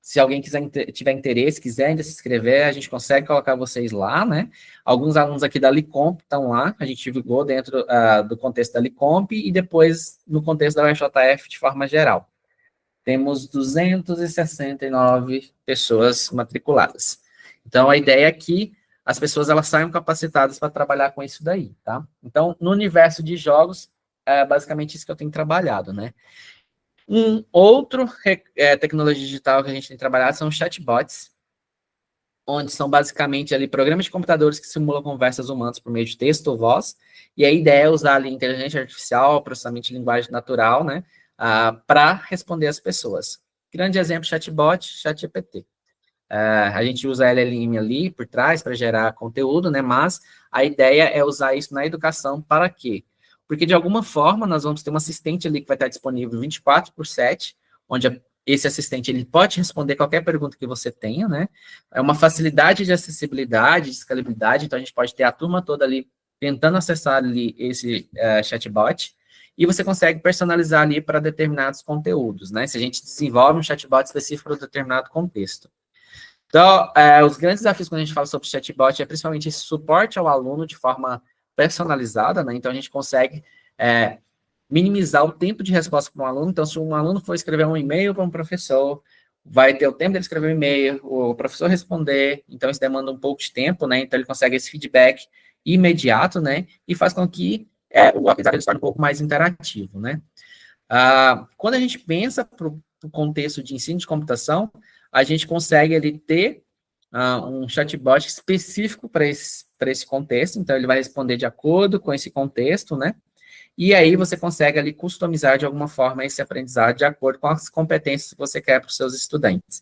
Se alguém tiver interesse, quiser ainda se inscrever, a gente consegue colocar vocês lá, né? Alguns alunos aqui da Licomp estão lá, a gente divulgou dentro do contexto da Licomp e depois no contexto da UFJF de forma geral. Temos 269 pessoas matriculadas. Então, a ideia aqui as pessoas elas saiam capacitadas para trabalhar com isso daí, tá? Então, no universo de jogos, é basicamente isso que eu tenho trabalhado, né? Um outro tecnologia digital que a gente tem trabalhado são os chatbots, onde são basicamente ali programas de computadores que simulam conversas humanas por meio de texto ou voz, e a ideia é usar ali inteligência artificial, processamento de linguagem natural, né, para responder às pessoas. Grande exemplo, chatbot, ChatGPT. A gente usa a LLM ali por trás para gerar conteúdo, né, mas a ideia é usar isso na educação para quê? Porque, de alguma forma, nós vamos ter um assistente ali que vai estar disponível 24/7, onde esse assistente ele pode responder qualquer pergunta que você tenha, né? É uma facilidade de acessibilidade, de escalabilidade, então a gente pode ter a turma toda ali tentando acessar ali esse chatbot, e você consegue personalizar ali para determinados conteúdos, né? Se a gente desenvolve um chatbot específico para determinado contexto. Então, os grandes desafios quando a gente fala sobre chatbot é principalmente esse suporte ao aluno de forma personalizada, né? Então, a gente consegue minimizar o tempo de resposta para um aluno. Então, se um aluno for escrever um e-mail para um professor, vai ter o tempo dele escrever um e-mail, o professor responder, então isso demanda um pouco de tempo, né? Então, ele consegue esse feedback imediato, né? E faz com que o aprendizado se torne um pouco mais interativo, né? Quando a gente pensa para o contexto de ensino de computação, a gente consegue ali ter um chatbot específico para esse contexto, então ele vai responder de acordo com esse contexto, né? E aí você consegue ali customizar de alguma forma esse aprendizado de acordo com as competências que você quer para os seus estudantes.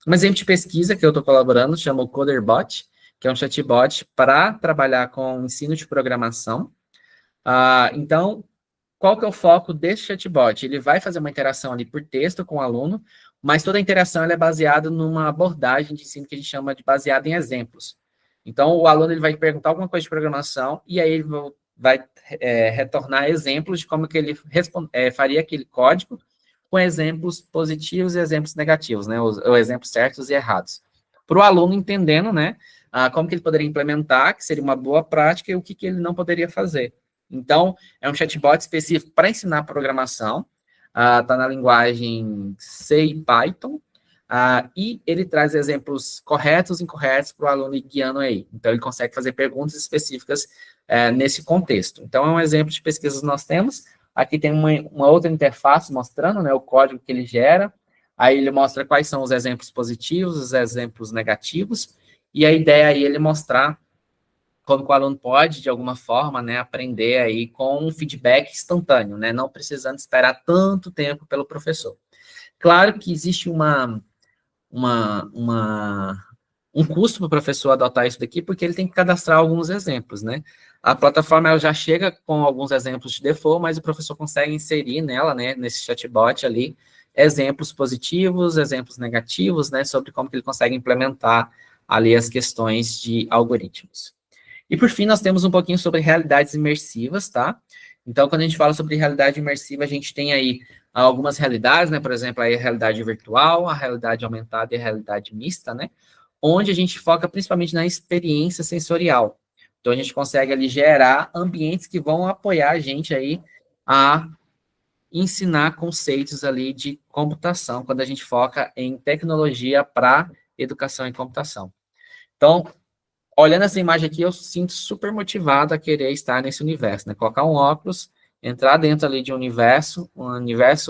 Um exemplo de pesquisa que eu estou colaborando chama o CoderBot, que é um chatbot para trabalhar com ensino de programação. Então, qual que é o foco desse chatbot? Ele vai fazer uma interação ali por texto com o aluno, mas toda a interação ela é baseada numa abordagem de ensino que a gente chama de baseada em exemplos. Então, o aluno ele vai perguntar alguma coisa de programação e aí ele vai retornar exemplos de como que ele faria aquele código com exemplos positivos e exemplos negativos, né? Os exemplos certos e errados. Para o aluno entendendo, né? Como que ele poderia implementar, que seria uma boa prática, e o que ele não poderia fazer. Então, é um chatbot específico para ensinar programação, está na linguagem C e Python, e ele traz exemplos corretos e incorretos para o aluno ir guiando aí. Então, ele consegue fazer perguntas específicas nesse contexto. Então, é um exemplo de pesquisas que nós temos. Aqui tem uma outra interface mostrando, né, o código que ele gera. Aí ele mostra quais são os exemplos positivos, os exemplos negativos, e a ideia aí é ele mostrar como o aluno pode, de alguma forma, né, aprender aí com um feedback instantâneo, né, não precisando esperar tanto tempo pelo professor. Claro que existe um custo para o professor adotar isso daqui, porque ele tem que cadastrar alguns exemplos, né? A plataforma ela já chega com alguns exemplos de default, mas o professor consegue inserir nela, né, nesse chatbot ali, exemplos positivos, exemplos negativos, né, sobre como que ele consegue implementar ali as questões de algoritmos. E, por fim, nós temos um pouquinho sobre realidades imersivas, tá? Então, quando a gente fala sobre realidade imersiva, a gente tem aí algumas realidades, né? Por exemplo, aí a realidade virtual, a realidade aumentada e a realidade mista, né? Onde a gente foca principalmente na experiência sensorial. Então, a gente consegue ali gerar ambientes que vão apoiar a gente aí a ensinar conceitos ali de computação, quando a gente foca em tecnologia para educação e computação. Então, olhando essa imagem aqui, eu sinto super motivado a querer estar nesse universo, né? Colocar um óculos, entrar dentro ali de um universo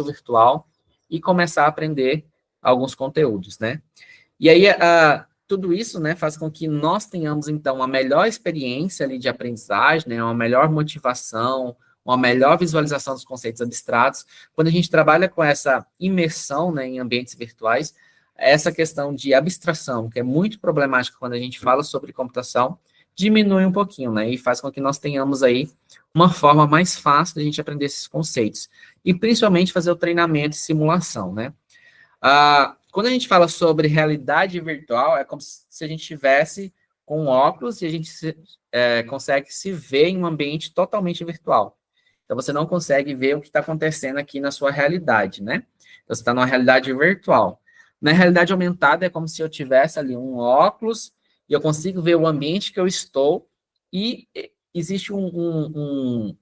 virtual e começar a aprender alguns conteúdos, né? E aí, tudo isso, né, faz com que nós tenhamos, então, a melhor experiência ali de aprendizagem, né, uma melhor motivação, uma melhor visualização dos conceitos abstratos. Quando a gente trabalha com essa imersão, né, em ambientes virtuais, essa questão de abstração, que é muito problemática quando a gente fala sobre computação, diminui um pouquinho, né, e faz com que nós tenhamos aí uma forma mais fácil de a gente aprender esses conceitos, e principalmente fazer o treinamento e simulação, né. Quando a gente fala sobre realidade virtual, é como se a gente estivesse com um óculos e a gente consegue se ver em um ambiente totalmente virtual. Então, você não consegue ver o que está acontecendo aqui na sua realidade, né? Então, você está numa realidade virtual. Na realidade aumentada, é como se eu tivesse ali um óculos e eu consigo ver o ambiente que eu estou e existe um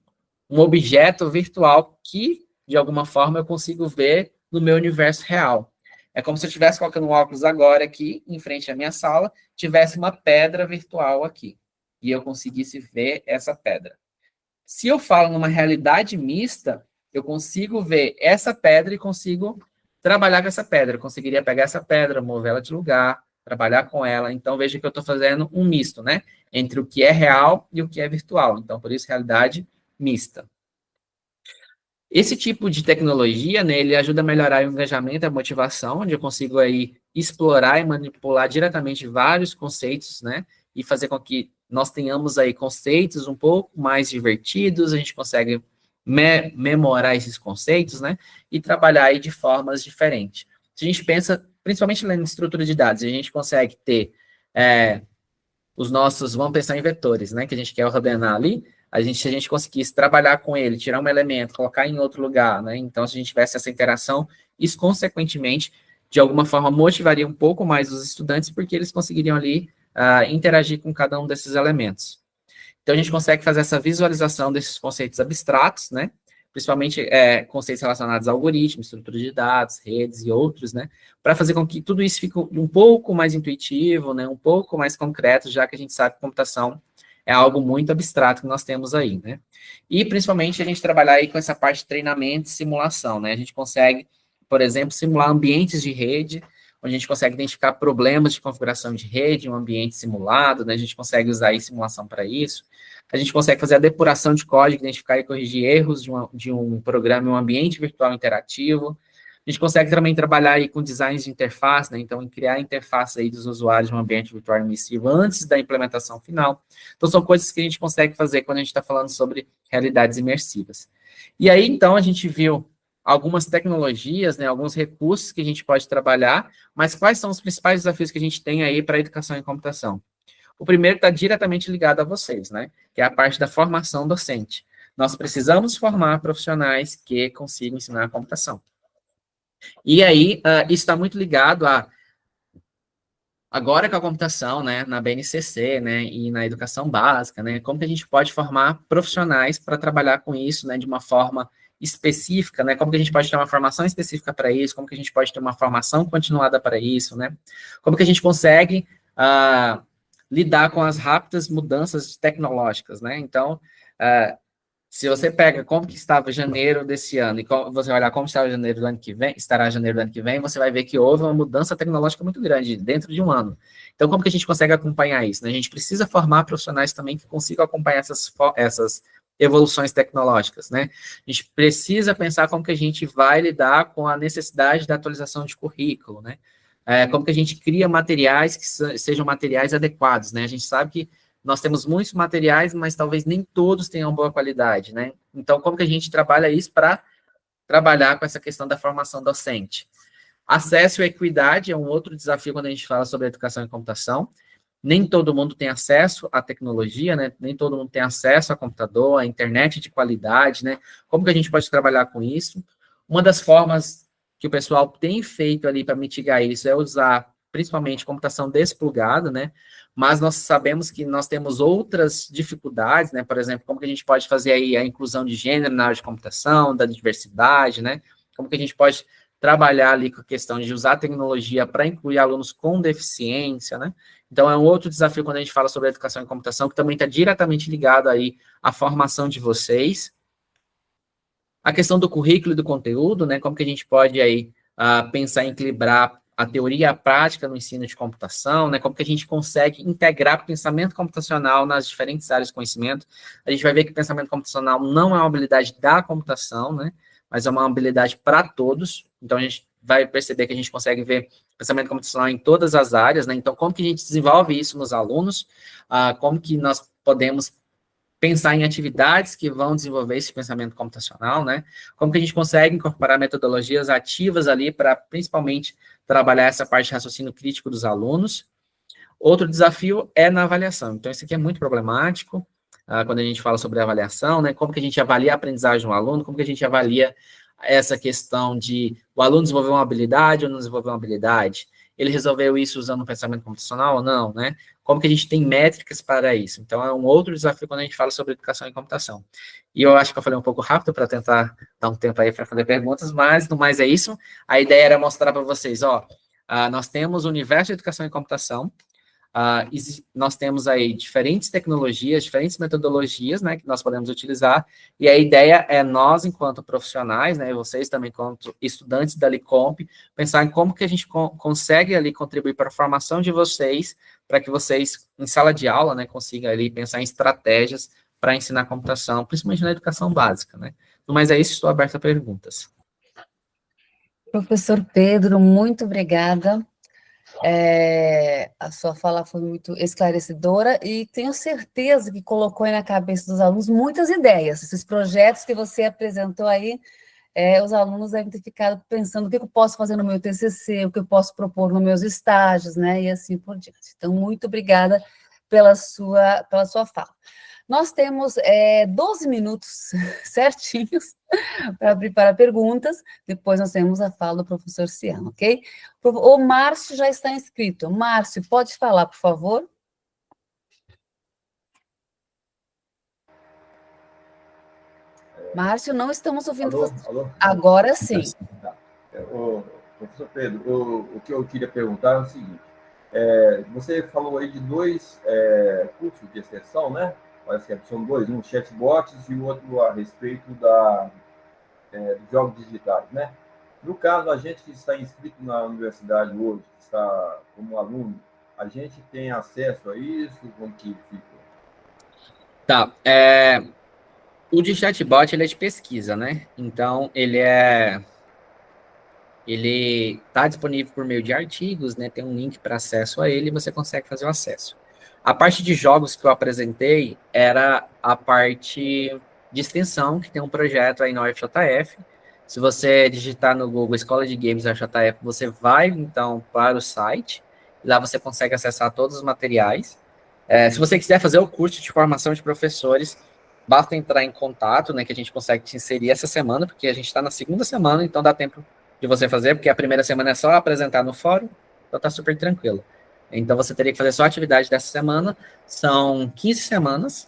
objeto virtual que, de alguma forma, eu consigo ver no meu universo real. É como se eu estivesse colocando um óculos agora aqui, em frente à minha sala, tivesse uma pedra virtual aqui, e eu conseguisse ver essa pedra. Se eu falo numa realidade mista, eu consigo ver essa pedra e consigo trabalhar com essa pedra. Eu conseguiria pegar essa pedra, mover ela de lugar, trabalhar com ela. Então, veja que eu estou fazendo um misto, né? Entre o que é real e o que é virtual. Então, por isso, realidade mista. Esse tipo de tecnologia, né, ele ajuda a melhorar o engajamento e a motivação, onde eu consigo aí explorar e manipular diretamente vários conceitos, né, e fazer com que nós tenhamos aí conceitos um pouco mais divertidos, a gente consegue memorar esses conceitos, né, e trabalhar aí de formas diferentes. Se a gente pensa, principalmente na estrutura de dados, a gente consegue ter os nossos, vamos pensar em vetores, né, que a gente quer ordenar ali, se a gente conseguisse trabalhar com ele, tirar um elemento, colocar em outro lugar, né, então se a gente tivesse essa interação, isso consequentemente, de alguma forma, motivaria um pouco mais os estudantes, porque eles conseguiriam ali interagir com cada um desses elementos. Então a gente consegue fazer essa visualização desses conceitos abstratos, né, principalmente conceitos relacionados a algoritmos, estrutura de dados, redes e outros, né, para fazer com que tudo isso fique um pouco mais intuitivo, né, um pouco mais concreto, já que a gente sabe que computação é algo muito abstrato que nós temos aí, né. E, principalmente, a gente trabalhar aí com essa parte de treinamento e simulação, né, a gente consegue, por exemplo, simular ambientes de rede, onde a gente consegue identificar problemas de configuração de rede, um ambiente simulado, né, a gente consegue usar aí simulação para isso. A gente consegue fazer a depuração de código, identificar e corrigir erros de um programa em um ambiente virtual interativo. A gente consegue também trabalhar aí com designs de interface, né? Então, em criar a interface aí dos usuários de um ambiente virtual imersivo antes da implementação final. Então, são coisas que a gente consegue fazer quando a gente está falando sobre realidades imersivas. E aí, então, a gente viu algumas tecnologias, né, alguns recursos que a gente pode trabalhar, mas quais são os principais desafios que a gente tem aí para a educação em computação? O primeiro está diretamente ligado a vocês, né? Que é a parte da formação docente. Nós precisamos formar profissionais que consigam ensinar a computação. E aí, isso está muito ligado a, agora com a computação, né, na BNCC, né, e na educação básica, né, como que a gente pode formar profissionais para trabalhar com isso, né, de uma forma específica, né, como que a gente pode ter uma formação específica para isso, como que a gente pode ter uma formação continuada para isso, né, como que a gente consegue lidar com as rápidas mudanças tecnológicas, né? Então, se você pega como que estava janeiro desse ano e você olhar como estava janeiro do ano que vem, estará janeiro do ano que vem, você vai ver que houve uma mudança tecnológica muito grande dentro de um ano. Então, como que a gente consegue acompanhar isso, né? A gente precisa formar profissionais também que consigam acompanhar essas evoluções tecnológicas, né? A gente precisa pensar como que a gente vai lidar com a necessidade da atualização de currículo, né? Como que a gente cria materiais que sejam materiais adequados, né? A gente sabe que nós temos muitos materiais, mas talvez nem todos tenham boa qualidade, né? Então, como que a gente trabalha isso para trabalhar com essa questão da formação docente? Acesso e equidade é um outro desafio quando a gente fala sobre educação em computação. Nem todo mundo tem acesso à tecnologia, né? Nem todo mundo tem acesso a computador, à internet de qualidade, né? Como que a gente pode trabalhar com isso? Uma das formas que o pessoal tem feito ali para mitigar isso é usar, principalmente, computação desplugada, né? Mas nós sabemos que nós temos outras dificuldades, né? Por exemplo, como que a gente pode fazer aí a inclusão de gênero na área de computação, da diversidade, né? Como que a gente pode trabalhar ali com a questão de usar a tecnologia para incluir alunos com deficiência, né? Então, é um outro desafio quando a gente fala sobre a educação em computação, que também está diretamente ligado aí à formação de vocês. A questão do currículo e do conteúdo, né? Como que a gente pode aí pensar em equilibrar a teoria e a prática no ensino de computação, né? Como que a gente consegue integrar pensamento computacional nas diferentes áreas de conhecimento. A gente vai ver que pensamento computacional não é uma habilidade da computação, né? Mas é uma habilidade para todos. Então, a gente vai perceber que a gente consegue ver pensamento computacional em todas as áreas, né? Então, como que a gente desenvolve isso nos alunos? Como que nós podemos pensar em atividades que vão desenvolver esse pensamento computacional, né? Como que a gente consegue incorporar metodologias ativas ali para, principalmente, trabalhar essa parte de raciocínio crítico dos alunos. Outro desafio é na avaliação. Então, isso aqui é muito problemático, quando a gente fala sobre avaliação, né? Como que a gente avalia a aprendizagem de um aluno, como que a gente avalia essa questão de o aluno desenvolver uma habilidade ou não desenvolver uma habilidade? Ele resolveu isso usando o pensamento computacional ou não, né? Como que a gente tem métricas para isso? Então, é um outro desafio quando a gente fala sobre educação em computação. E eu acho que eu falei um pouco rápido para tentar dar um tempo aí para fazer perguntas, mas no mais é isso. A ideia era mostrar para vocês, ó, nós temos o universo de educação em computação, nós temos aí diferentes tecnologias, diferentes metodologias, né, que nós podemos utilizar, e a ideia é nós, enquanto profissionais, né, vocês também, enquanto estudantes da Licomp, pensar em como que a gente consegue ali contribuir para a formação de vocês, para que vocês, em sala de aula, né, consigam ali pensar em estratégias para ensinar computação, principalmente na educação básica, né. Mas é isso, estou aberto a perguntas. Professor Pedro, muito obrigada. A sua fala foi muito esclarecedora e tenho certeza que colocou aí na cabeça dos alunos muitas ideias. Esses projetos que você apresentou aí, os alunos devem ter ficado pensando o que eu posso fazer no meu TCC, o que eu posso propor nos meus estágios, né, e assim por diante. Então, muito obrigada pela sua fala. Nós temos 12 minutos certinhos para abrir para perguntas, depois nós temos a fala do professor Ciano, ok? O Márcio já está inscrito. Márcio, pode falar, por favor? Márcio, não estamos ouvindo Alô, você. alô? Agora sim. Tá. Professor Pedro, o que eu queria perguntar é o seguinte, você falou aí de dois cursos de extensão, né? Parece que são dois, um chatbots e o outro a respeito dos jogos digitais, né? No caso, a gente que está inscrito na universidade hoje, que está como aluno, a gente tem acesso a isso? Como que fica? Tá, o de chatbot, ele é de pesquisa, né? Então, ele está disponível por meio de artigos, né? Tem um link para acesso a ele e você consegue fazer o acesso. A parte de jogos que eu apresentei era a parte de extensão, que tem um projeto aí na UFJF. Se você digitar no Google Escola de Games UFJF, você vai, então, para o site. E lá você consegue acessar todos os materiais. Se você quiser fazer o curso de formação de professores, basta entrar em contato, né? Que a gente consegue te inserir essa semana, porque a gente está na segunda semana, então dá tempo de você fazer, porque a primeira semana é só apresentar no fórum, então tá super tranquilo. Então você teria que fazer só a atividade dessa semana, são 15 semanas,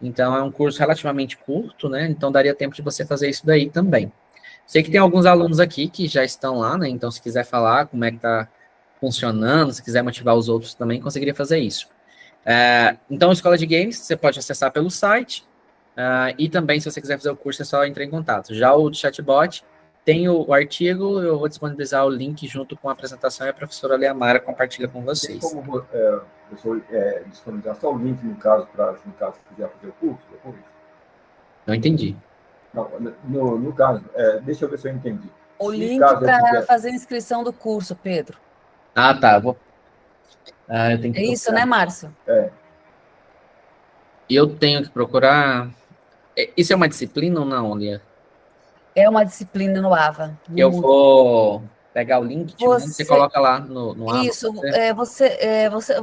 então é um curso relativamente curto, né? Então daria tempo de você fazer isso daí também. Sei que tem alguns alunos aqui que já estão lá, né? Então se quiser falar como é que tá funcionando, se quiser motivar os outros também, conseguiria fazer isso. Então, a Escola de Games, você pode acessar pelo site, e também, se você quiser fazer o curso, é só entrar em contato. Já o chatbot, tem o artigo, eu vou disponibilizar o link junto com a apresentação e a professora Leamara compartilha com vocês. Tem como professor, disponibilizar só o link, no caso, no caso, quiser fazer o curso depois? Não entendi. Não, no caso, deixa eu ver se eu entendi. O Se link caso eu para quiser... fazer a inscrição do curso, Pedro. Tá, eu tenho que É isso, procurar. né, Márcio? Eu tenho que procurar... Isso é uma disciplina ou não, Lia? É uma disciplina no AVA. Eu vou pegar o link, você coloca lá no AVA. Isso,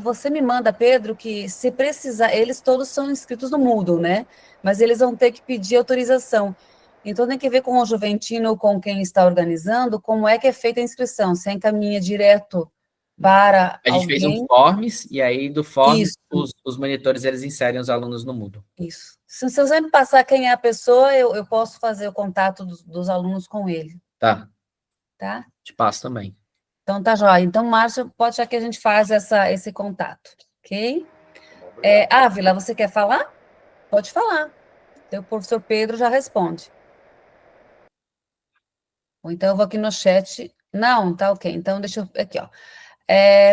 você me manda, Pedro, que se precisar, eles todos são inscritos no Moodle, né? Mas eles vão ter que pedir autorização. Então, tem que ver com o Juventino ou com quem está organizando como é que é feita a inscrição. Se encaminha direto para A gente fez um alguém. Forms, e aí do Forms, Isso. os monitores, eles inserem os alunos no Moodle. Isso. Se você me passar quem é a pessoa, eu posso fazer o contato dos alunos com ele. Tá. Tá? Te passo também. Então, tá joia. Então, Márcio, pode ser que a gente faz esse contato, ok? Ávila, você quer falar? Pode falar. O professor Pedro já responde. Ou então eu vou aqui no chat. Não, tá ok. Então, deixa eu... Aqui, ó.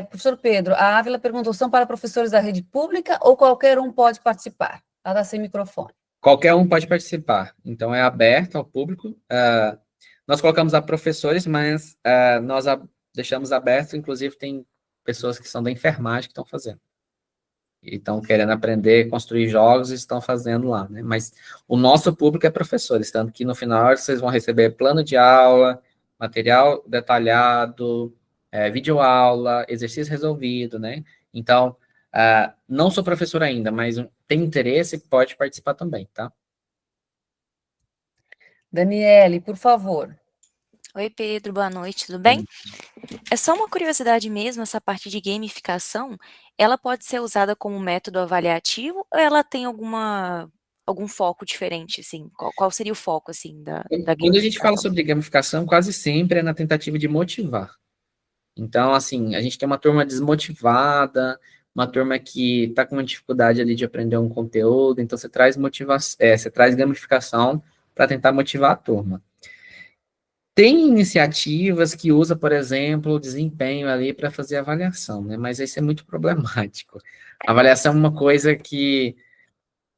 Professor Pedro, a Ávila perguntou, são para professores da rede pública ou qualquer um pode participar? Ela está sem microfone. Qualquer um pode participar. Então, é aberto ao público. Nós colocamos a professores, mas nós deixamos aberto, inclusive tem pessoas que são da enfermagem que estão fazendo. E estão querendo aprender, construir jogos e estão fazendo lá, né? Mas o nosso público é professores, tanto que no final vocês vão receber plano de aula, material detalhado, videoaula, exercício resolvido, né? Então, não sou professor ainda, mas tem interesse, pode participar também, tá? Daniele, por favor. Oi, Pedro, boa noite, tudo bem? É só uma curiosidade mesmo, essa parte de gamificação, ela pode ser usada como método avaliativo ou ela tem algum foco diferente, assim? Qual seria o foco, assim, da Quando a gente fala gamificação? sobre gamificação, quase sempre é na tentativa de motivar. Então, assim, a gente tem uma turma desmotivada, uma turma que está com uma dificuldade ali de aprender um conteúdo, então você traz você traz gamificação para tentar motivar a turma. Tem iniciativas que usa, por exemplo, o desempenho ali para fazer avaliação, né? Mas isso é muito problemático. A avaliação é uma coisa que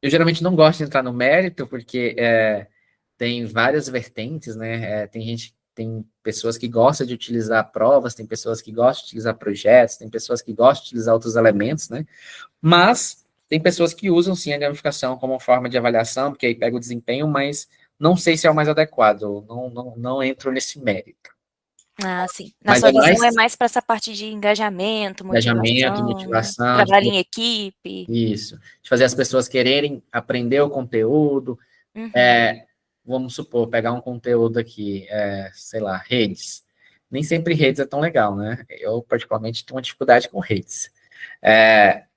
eu geralmente não gosto de entrar no mérito, porque tem várias vertentes, né? Tem pessoas que gostam de utilizar provas, tem pessoas que gostam de utilizar projetos, tem pessoas que gostam de utilizar outros elementos, né? Mas tem pessoas que usam sim a gamificação como forma de avaliação, porque aí pega o desempenho, mas não sei se é o mais adequado, não entro nesse mérito. Ah, sim. Na Mas sua é mais visão, é mais para essa parte de engajamento, engajamento, motivação, motivação, trabalho em equipe. isso, de fazer as pessoas quererem aprender o conteúdo. Uhum. Vamos supor, pegar um conteúdo aqui, sei lá, redes. Nem sempre redes é tão legal, né? Eu, particularmente, tenho uma dificuldade com redes.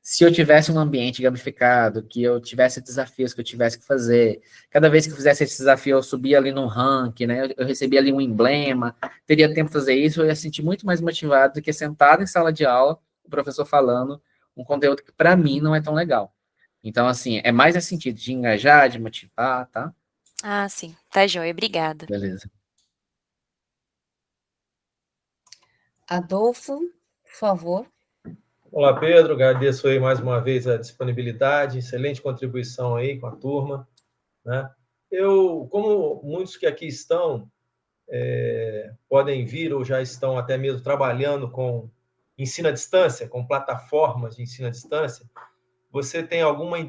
Se eu tivesse um ambiente gamificado, que eu tivesse desafios que eu tivesse que fazer, cada vez que eu fizesse esse desafio, eu subia ali no ranking, né? Eu recebia ali um emblema, teria tempo para fazer isso, eu ia sentir muito mais motivado do que sentado em sala de aula, o professor falando um conteúdo que, para mim, não é tão legal. Então, assim, é mais nesse sentido de engajar, de motivar, tá? Ah, sim. Tá joia, obrigada. Beleza. Adolfo, por favor. Olá, Pedro, agradeço aí mais uma vez a disponibilidade, excelente contribuição aí com a turma, né? Como muitos que aqui estão, podem vir ou já estão até mesmo trabalhando com ensino à distância, com plataformas de ensino à distância, você tem alguma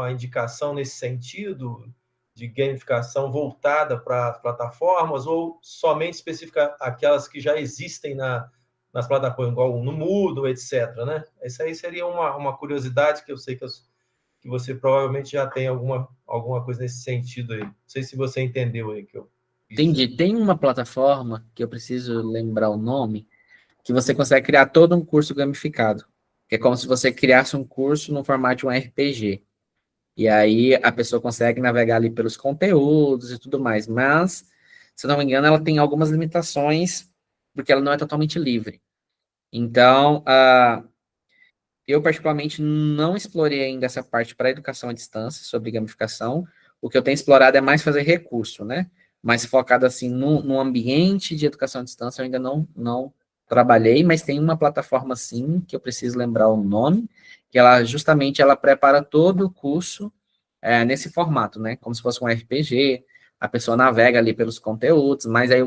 indicação nesse sentido de gamificação voltada para as plataformas ou somente específica aquelas que já existem nas plataformas, igual no Moodle, etc., né? Isso aí seria uma curiosidade que eu sei que você provavelmente já tem alguma coisa nesse sentido aí. Não sei se você entendeu aí que eu Entendi. Tem uma plataforma, que eu preciso lembrar o nome, que você consegue criar todo um curso gamificado. Que é como se você criasse um curso no formato de um RPG. E aí a pessoa consegue navegar ali pelos conteúdos e tudo mais. Mas, se eu não me engano, ela tem algumas limitações, porque ela não é totalmente livre. Então, eu particularmente não explorei ainda essa parte para educação à distância, sobre gamificação. O que eu tenho explorado é mais fazer recurso, né? Mais focado assim no ambiente de educação à distância, eu ainda não trabalhei, mas tem uma plataforma sim, que eu preciso lembrar o nome, que ela justamente ela prepara todo o curso nesse formato, né? Como se fosse um RPG, a pessoa navega ali pelos conteúdos, mas aí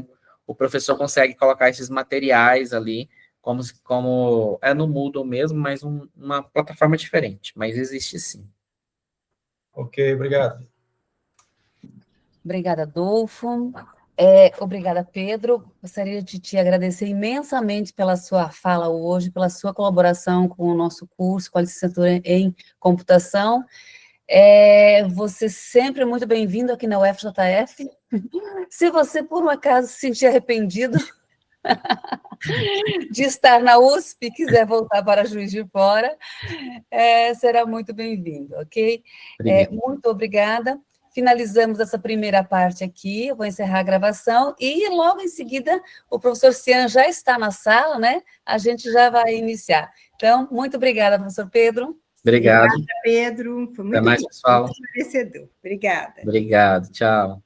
o professor consegue colocar esses materiais ali como é no Moodle mesmo, mas uma plataforma diferente, mas existe sim. Ok, obrigado. Obrigada, Adolfo. Obrigada, Pedro. Gostaria de te agradecer imensamente pela sua fala hoje, pela sua colaboração com o nosso curso, com a licenciatura em computação. Você sempre é muito bem-vindo aqui na UFJF. Se você, por um acaso, se sentir arrependido de estar na USP e quiser voltar para Juiz de Fora, será muito bem-vindo, ok? Muito obrigada. Finalizamos essa primeira parte aqui, eu vou encerrar a gravação, e logo em seguida o professor Cian já está na sala, né? A gente já vai iniciar. Então, muito obrigada, professor Pedro. Obrigado. Obrigada, Pedro. Foi Até muito mais, bom, pessoal. muito esclarecedor. Obrigada. Obrigado, tchau.